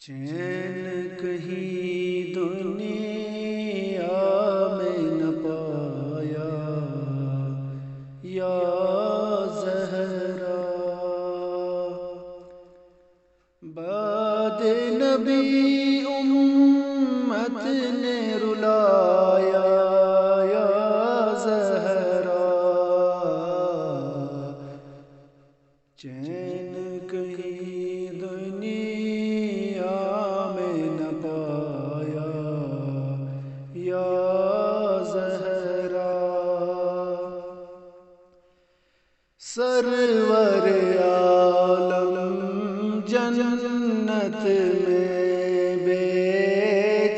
چین کہیں دنیا میں نہ پایا یا زہرا، بعد نبی امت نے رلایا یا زہرا، چین کہیں دنیا میں نہ پایا یا زہرا، سرور عالم جنت میں بے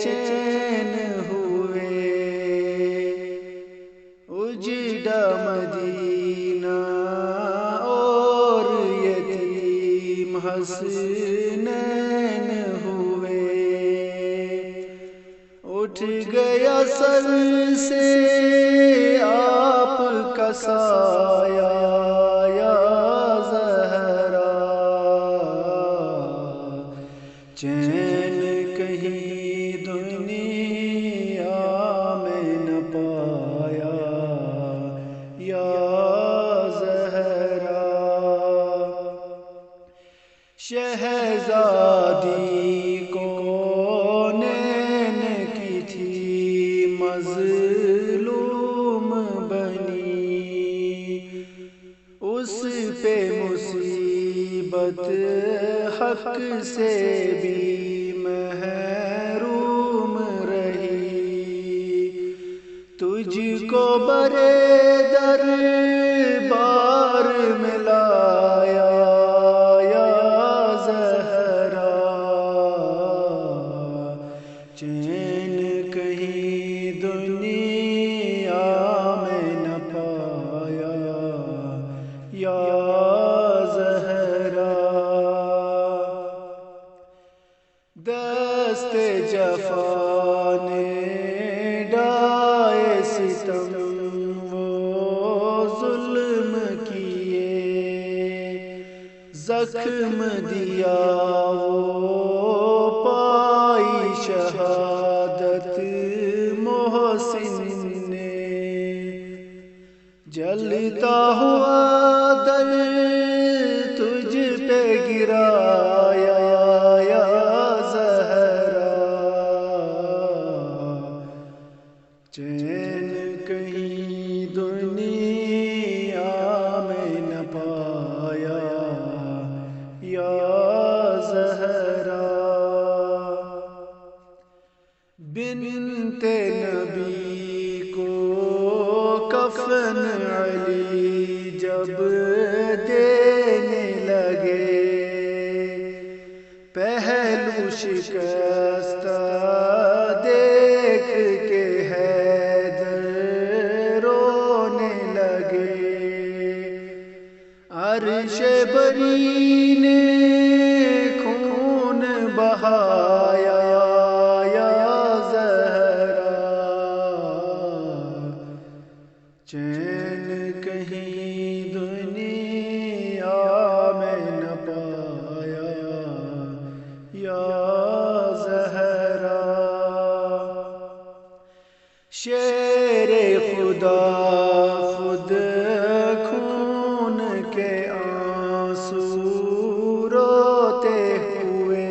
چین ہوئے، اجڑا مدینہ اور یتیم حسنین ہوئے، اٹھ گیا سر سے آپ کا سایہ یا زہرا، چین کہیں دنیا میں نہ پایا یا زہرا، شہزادی کونین کی تھی مظلوم بنی، اس پہ مصیبت حق سے بھی محروم رہی، تجھ کو برے دربار میں لایا یا زہرا، چین کہیں دنیا میں نہ پایا یا زہرا، دست جفا نے ڈائے ستم وہ ظلم کیے، زخم دیا وہ پائی شہادت محسن نے، جلتا ہوا دل تجھ پہ گرایا یا زہرا، چین کہیں دنیا میں نہ پایا یا زہرا، بنت نبی کو کفن علی جب دینے لگے، پہلو شکستہ دیکھ کے حیدر رونے لگے، عرش بری نے خون بہایا یا زہرا، چین کہیں دنیا میں نہ پایا یا زہرا، شیر خدا خود خون کے آنسو روتے ہوئے،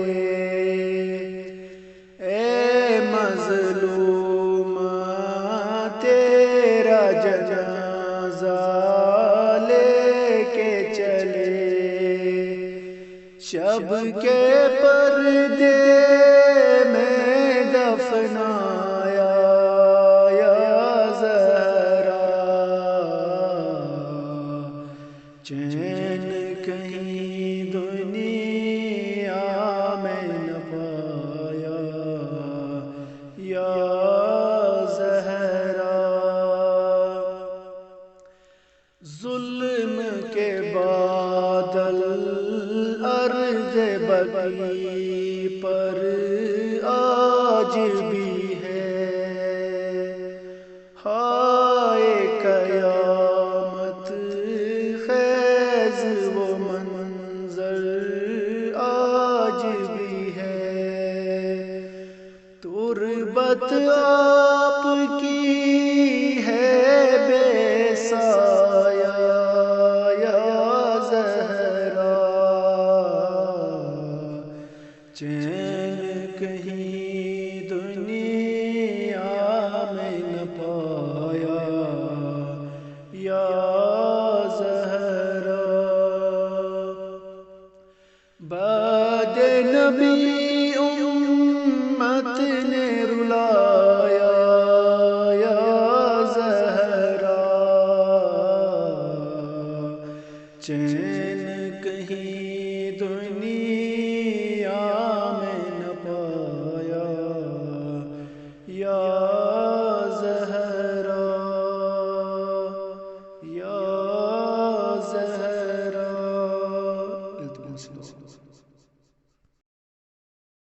اے مظلوم تیرا جنازہ لے کے چلے، شب کے پردے میں دفنایا یا زہرا، چین کہیں دنیا میں نہ پایا یا زہرا، ظلم کے بادل ارض بقیع پر آج بھی ہے، ہائے قیامت خیز وہ منظر آج بھی ہے، غربت آپ کی ہے بے سایہ یا زہرا، چین کہیں دنیا میں نہ پایا یا زہرا۔ بعد نبی